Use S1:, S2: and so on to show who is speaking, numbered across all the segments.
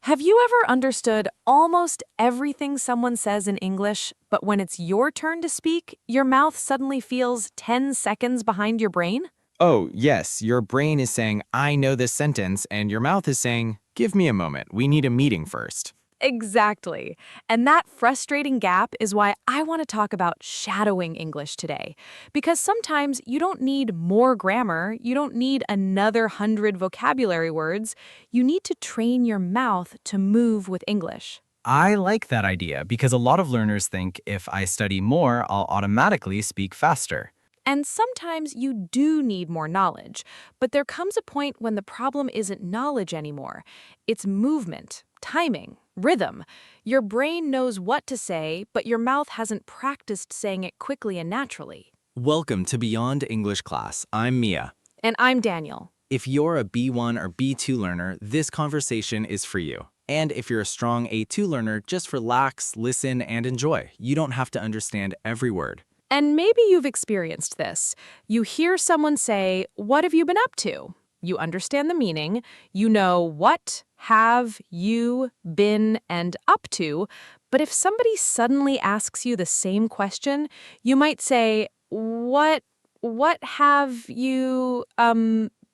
S1: Have you ever understood almost everything someone says in English, but when it's your turn to speak, your mouth suddenly feels 10 seconds behind your brain?
S2: Oh, yes, your brain is saying, I know this sentence, and your mouth is saying, give me a moment, we need a meeting first.
S1: Exactly. And that frustrating gap is why I want to talk about shadowing English today. Because sometimes you don't need more grammar, you don't need another 100 vocabulary words, you need to train your mouth to move with English.
S2: I like that idea because a lot of learners think if I study more, I'll automatically speak faster.
S1: And sometimes you do need more knowledge, but there comes a point when the problem isn't knowledge anymore. It's movement, timing, rhythm. Your brain knows what to say, but your mouth hasn't practiced saying it quickly and naturally.
S2: Welcome to Beyond English Class. I'm Mia.
S1: And I'm Daniel.
S2: If you're a B1 or B2 learner, this conversation is for you. And if you're a strong A2 learner, just relax, listen, and enjoy. You don't have to understand every word.
S1: And maybe you've experienced this. You hear someone say, "What have you been up to?" You understand the meaning. You know what have you been and up to. But if somebody suddenly asks you the same question, you might say, "What have you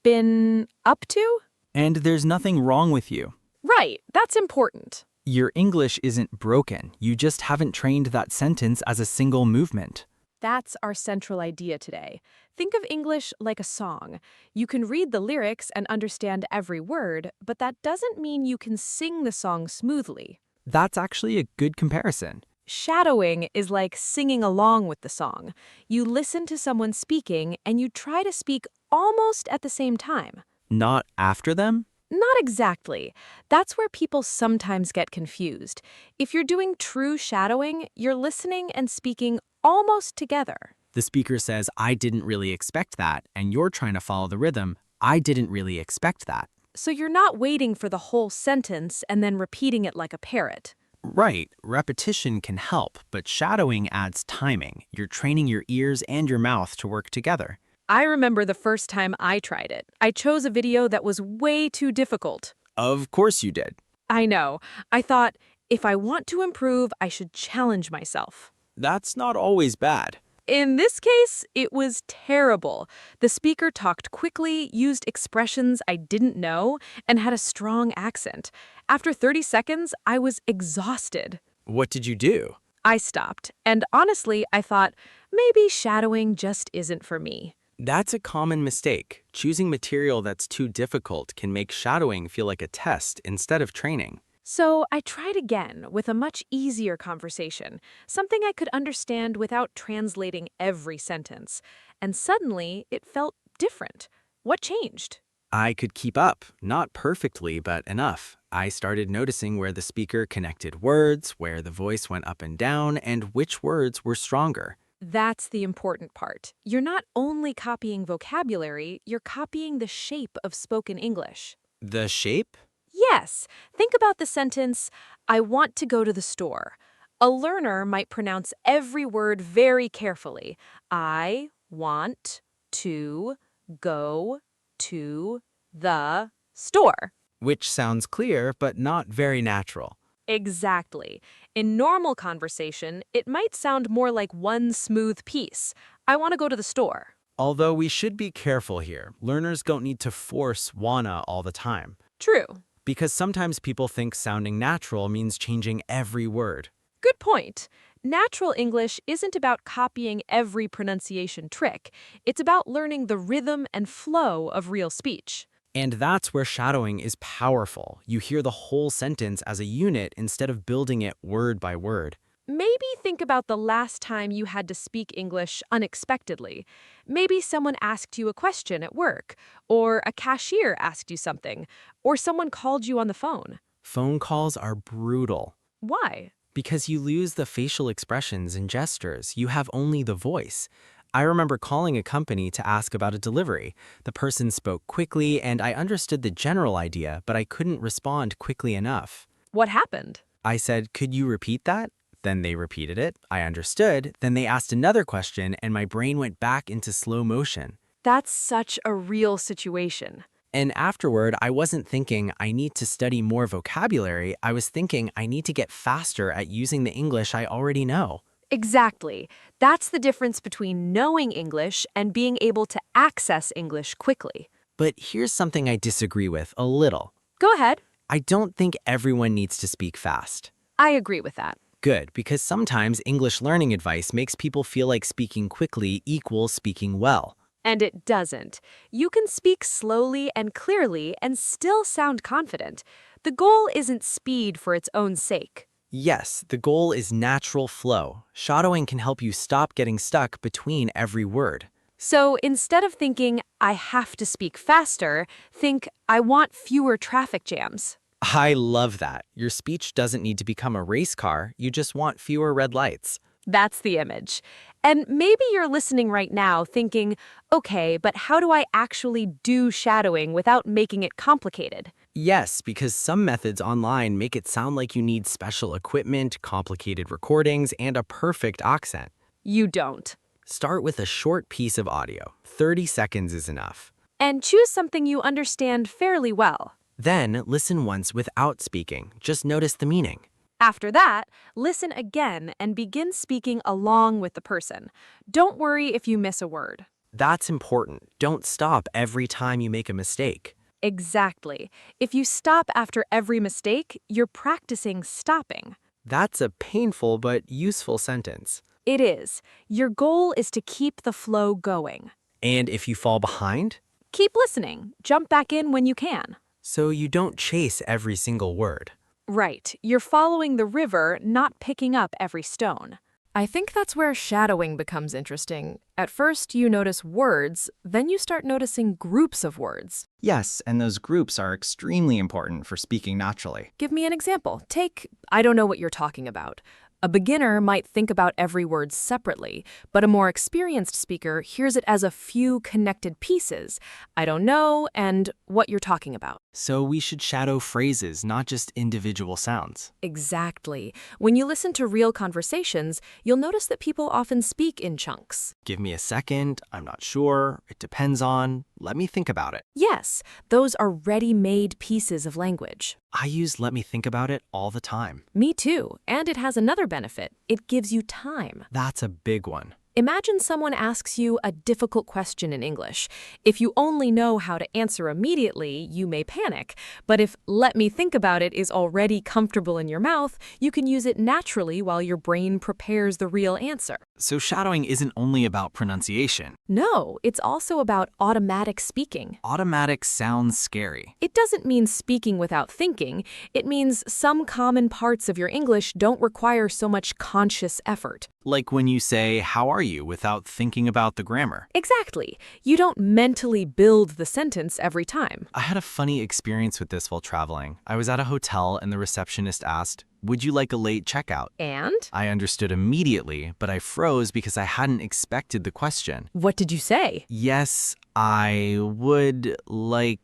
S1: been up to?"
S2: And there's nothing wrong with you.
S1: Right, that's important.
S2: Your English isn't broken. You just haven't trained that sentence as a single movement.
S1: That's our central idea today. Think of English like a song. You can read the lyrics and understand every word, but that doesn't mean you can sing the song smoothly.
S2: That's actually a good comparison.
S1: Shadowing is like singing along with the song. You listen to someone speaking and you try to speak almost at the same time.
S2: Not after them?
S1: Not exactly. That's where people sometimes get confused. If you're doing true shadowing, you're listening and speaking almost together.
S2: The speaker says, I didn't really expect that, and you're trying to follow the rhythm. I didn't really expect that.
S1: So you're not waiting for the whole sentence and then repeating it like a parrot.
S2: Right, repetition can help, but shadowing adds timing. You're training your ears and your mouth to work together.
S1: I remember the first time I tried it. I chose a video that was way too difficult.
S2: Of course you did.
S1: I know. I thought, if I want to improve, I should challenge myself.
S2: That's not always bad.
S1: In this case, it was terrible. The speaker talked quickly, used expressions I didn't know, and had a strong accent. After 30 seconds, I was exhausted.
S2: What did you do?
S1: I stopped, and honestly, I thought, maybe shadowing just isn't for me.
S2: That's a common mistake. Choosing material that's too difficult can make shadowing feel like a test instead of training.
S1: So I tried again with a much easier conversation, something I could understand without translating every sentence. And suddenly, it felt different. What changed?
S2: I could keep up, not perfectly, but enough. I started noticing where the speaker connected words, where the voice went up and down, and which words were stronger.
S1: That's the important part. You're not only copying vocabulary, you're copying the shape of spoken English.
S2: The shape?
S1: Yes, think about the sentence, "I want to go to the store." A learner might pronounce every word very carefully. I want to go to the store.
S2: Which sounds clear, but not very natural.
S1: Exactly. In normal conversation, it might sound more like one smooth piece. I want to go to the store.
S2: Although we should be careful here. Learners don't need to force wanna all the time.
S1: True.
S2: Because sometimes people think sounding natural means changing every word.
S1: Good point. Natural English isn't about copying every pronunciation trick. It's about learning the rhythm and flow of real speech.
S2: And that's where shadowing is powerful. You hear the whole sentence as a unit instead of building it word by word.
S1: Maybe think about the last time you had to speak English unexpectedly. Maybe someone asked you a question at work, or a cashier asked you something, or someone called you on the phone.
S2: Phone calls are brutal.
S1: Why?
S2: Because you lose the facial expressions and gestures. You have only the voice. I remember calling a company to ask about a delivery. The person spoke quickly, and I understood the general idea, but I couldn't respond quickly enough.
S1: What happened?
S2: I said, "Could you repeat that?" Then they repeated it. I understood. Then they asked another question, and my brain went back into slow motion.
S1: That's such a real situation.
S2: And afterward, I wasn't thinking I need to study more vocabulary. I was thinking I need to get faster at using the English I already know.
S1: Exactly. That's the difference between knowing English and being able to access English quickly.
S2: But here's something I disagree with a little.
S1: Go ahead.
S2: I don't think everyone needs to speak fast.
S1: I agree with that.
S2: Good, because sometimes English learning advice makes people feel like speaking quickly equals speaking well.
S1: And it doesn't. You can speak slowly and clearly and still sound confident. The goal isn't speed for its own sake.
S2: Yes, the goal is natural flow. Shadowing can help you stop getting stuck between every word.
S1: So instead of thinking, I have to speak faster, think, I want fewer traffic jams.
S2: I love that. Your speech doesn't need to become a race car, you just want fewer red lights.
S1: That's the image. And maybe you're listening right now thinking, okay, but how do I actually do shadowing without making it complicated?
S2: Yes, because some methods online make it sound like you need special equipment, complicated recordings, and a perfect accent.
S1: You don't.
S2: Start with a short piece of audio. 30 seconds is enough.
S1: And choose something you understand fairly well.
S2: Then listen once without speaking. Just notice the meaning.
S1: After that, listen again and begin speaking along with the person. Don't worry if you miss a word.
S2: That's important. Don't stop every time you make a mistake.
S1: Exactly. If you stop after every mistake, you're practicing stopping.
S2: That's a painful but useful sentence.
S1: It is. Your goal is to keep the flow going.
S2: And if you fall behind?
S1: Keep listening. Jump back in when you can.
S2: So you don't chase every single word.
S1: Right. You're following the river, not picking up every stone.
S3: I think that's where shadowing becomes interesting. At first, you notice words, then you start noticing groups of words.
S4: Yes, and those groups are extremely important for speaking naturally.
S3: Give me an example. Take, I don't know what you're talking about. A beginner might think about every word separately, but a more experienced speaker hears it as a few connected pieces. I don't know, and what you're talking about.
S2: So we should shadow phrases, not just individual sounds.
S3: Exactly. When you listen to real conversations, you'll notice that people often speak in chunks.
S2: Give me a second, I'm not sure, it depends on, let me think about it.
S3: Yes, those are ready-made pieces of language.
S2: I use let me think about it all the time.
S3: Me too, and it has another benefit. It gives you time.
S2: That's a big one.
S3: Imagine someone asks you a difficult question in English. If you only know how to answer immediately, you may panic. But if let me think about it is already comfortable in your mouth, you can use it naturally while your brain prepares the real answer.
S5: So shadowing isn't only about pronunciation.
S3: No, it's also about automatic speaking.
S5: Automatic sounds scary.
S3: It doesn't mean speaking without thinking. It means some common parts of your English don't require so much conscious effort.
S5: Like when you say, how are you, without thinking about the grammar.
S3: Exactly. You don't mentally build the sentence every time.
S5: I had a funny experience with this while traveling. I was at a hotel and the receptionist asked, would you like a late checkout?
S3: And?
S5: I understood immediately, but I froze because I hadn't expected the question.
S3: What did you say?
S5: Yes, I would like...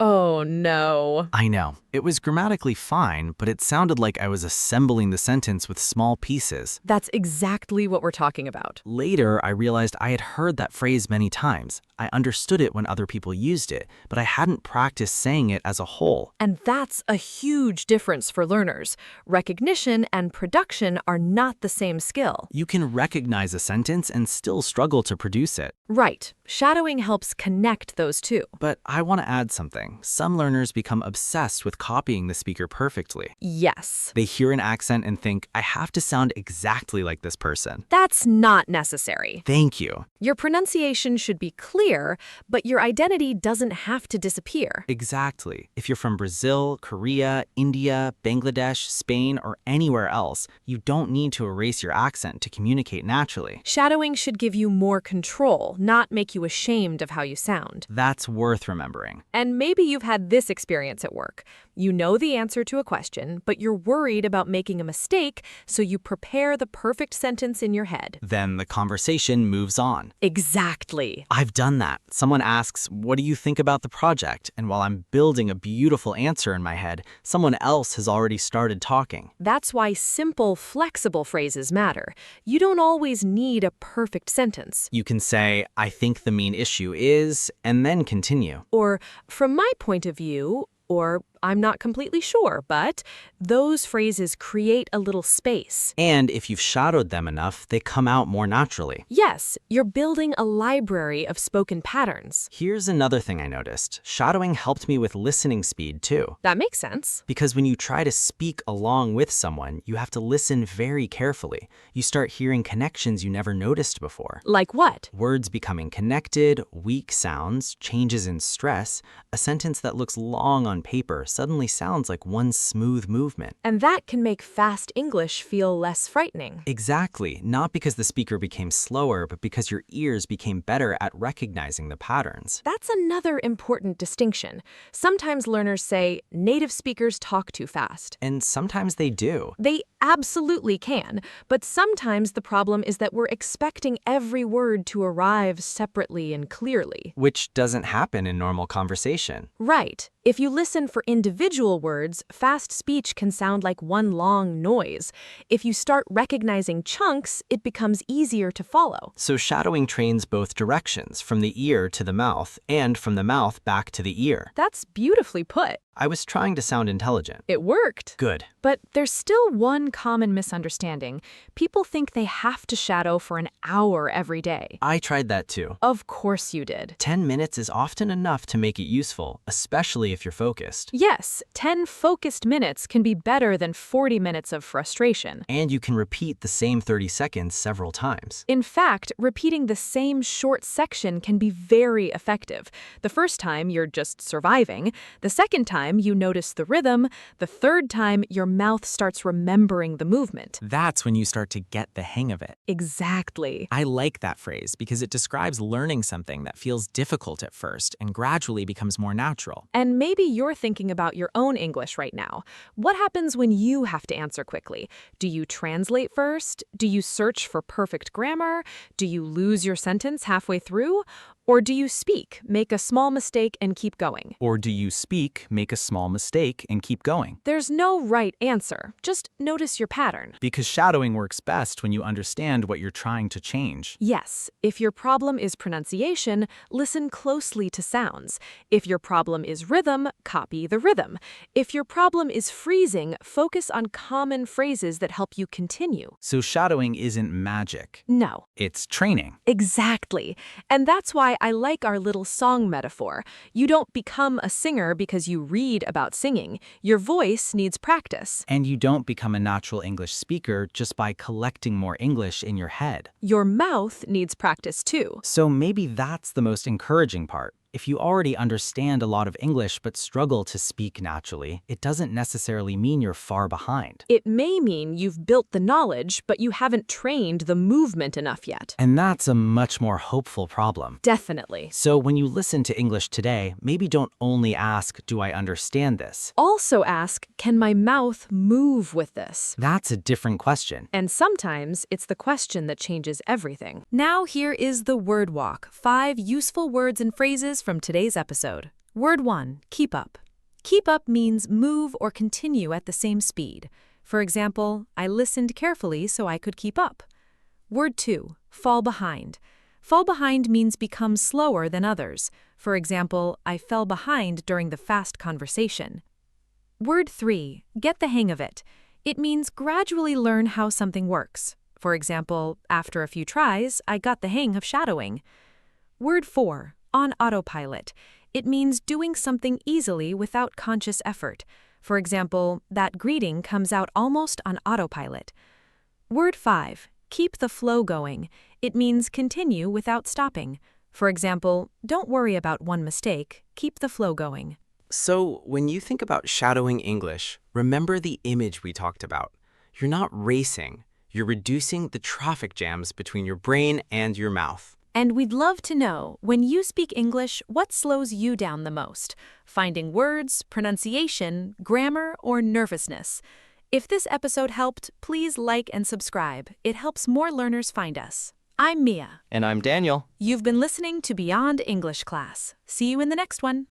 S3: Oh, no.
S5: I know. It was grammatically fine, but it sounded like I was assembling the sentence with small pieces.
S3: That's exactly what we're talking about.
S5: Later, I realized I had heard that phrase many times. I understood it when other people used it, but I hadn't practiced saying it as a whole.
S3: And that's a huge difference for learners. Recognition and production are not the same skill.
S5: You can recognize a sentence and still struggle to produce it.
S3: Right. Shadowing helps connect those two.
S5: But I want to add something. Some learners become obsessed with copying the speaker perfectly.
S3: Yes.
S5: They hear an accent and think, I have to sound exactly like this person.
S3: That's not necessary.
S5: Thank you.
S3: Your pronunciation should be clear, but your identity doesn't have to disappear.
S5: Exactly. If you're from Brazil, Korea, India, Bangladesh, Spain, or anywhere else, you don't need to erase your accent to communicate naturally.
S3: Shadowing should give you more control, not make you ashamed of how you sound.
S5: That's worth remembering.
S3: And maybe you've had this experience at work. You know the answer to a question, but you're worried about making a mistake, so you prepare the perfect sentence in your head.
S5: Then the conversation moves on.
S3: Exactly.
S5: I've done that. Someone asks, "What do you think about the project?" And while I'm building a beautiful answer in my head, someone else has already started talking.
S3: That's why simple, flexible phrases matter. You don't always need a perfect sentence.
S5: You can say, "I think the main issue is," and then continue.
S3: Or, from my point of view, or I'm not completely sure, but those phrases create a little space.
S5: And if you've shadowed them enough, they come out more naturally.
S3: Yes, you're building a library of spoken patterns.
S5: Here's another thing I noticed. Shadowing helped me with listening speed, too.
S3: That makes sense.
S5: Because when you try to speak along with someone, you have to listen very carefully. You start hearing connections you never noticed before.
S3: Like what?
S5: Words becoming connected, weak sounds, changes in stress. A sentence that looks long on paper suddenly sounds like one smooth movement.
S3: And that can make fast English feel less frightening.
S5: Exactly, not because the speaker became slower, but because your ears became better at recognizing the patterns.
S3: That's another important distinction. Sometimes learners say native speakers talk too fast.
S5: And sometimes they do.
S3: They absolutely can, but sometimes the problem is that we're expecting every word to arrive separately and clearly.
S5: Which doesn't happen in normal conversation.
S3: Right. If you listen for individual words, fast speech can sound like one long noise. If you start recognizing chunks, it becomes easier to follow.
S5: So shadowing trains both directions, from the ear to the mouth, and from the mouth back to the ear.
S3: That's beautifully put.
S5: I was trying to sound intelligent.
S3: It worked.
S5: Good.
S1: But there's still one common misunderstanding. People think they have to shadow for an hour every day.
S5: I tried that too.
S1: Of course you did.
S5: 10 minutes is often enough to make it useful, especially if you're focused.
S1: Yes, 10 focused minutes can be better than 40 minutes of frustration.
S5: And you can repeat the same 30 seconds several times.
S1: In fact, repeating the same short section can be very effective. The first time, you're just surviving. The second time, you notice the rhythm. The third time, your mouth starts remembering the movement.
S2: That's when you start to get the hang of it.
S1: Exactly.
S2: I like that phrase because it describes learning something that feels difficult at first and gradually becomes more natural.
S1: And maybe you're thinking about your own English right now. What happens when you have to answer quickly? Do you translate first? Do you search for perfect grammar? Do you lose your sentence halfway through? Or do you speak, make a small mistake, and keep going?
S6: Or do you speak, make a small mistake, and keep going?
S1: There's no right answer. Just notice your pattern.
S6: Because shadowing works best when you understand what you're trying to change.
S1: Yes, if your problem is pronunciation, listen closely to sounds. If your problem is rhythm, copy the rhythm. If your problem is phrasing, focus on common phrases that help you continue.
S6: So shadowing isn't magic.
S1: No.
S6: It's training.
S1: Exactly. And that's why I like our little song metaphor. You don't become a singer because you read about singing. Your voice needs practice.
S6: And you don't become a natural English speaker just by collecting more English in your head.
S1: Your mouth needs practice too.
S6: So maybe that's the most encouraging part. If you already understand a lot of English but struggle to speak naturally, it doesn't necessarily mean you're far behind.
S1: It may mean you've built the knowledge, but you haven't trained the movement enough yet.
S6: And that's a much more hopeful problem.
S1: Definitely.
S6: So when you listen to English today, maybe don't only ask, "Do I understand this?"
S1: Also ask, can my mouth move with this?
S6: That's a different question.
S1: And sometimes it's the question that changes everything. Now here is the word walk. 5 useful words and phrases from today's episode. Word 1, keep up. Keep up means move or continue at the same speed. For example, I listened carefully so I could keep up. Word 2, fall behind. Fall behind means become slower than others. For example, I fell behind during the fast conversation. Word 3, get the hang of it. It means gradually learn how something works. For example, after a few tries, I got the hang of shadowing. Word 4, on autopilot. It means doing something easily without conscious effort. For example, that greeting comes out almost on autopilot. Word 5, keep the flow going. It means continue without stopping. For example, don't worry about one mistake, keep the flow going.
S2: So, when you think about shadowing English, remember the image we talked about. You're not racing, you're reducing the traffic jams between your brain and your mouth.
S3: And we'd love to know, when you speak English, what slows you down the most? Finding words, pronunciation, grammar, or nervousness? If this episode helped, please like and subscribe. It helps more learners find us. I'm Mia.
S4: And I'm Daniel.
S3: You've been listening to Beyond English Class. See you in the next one.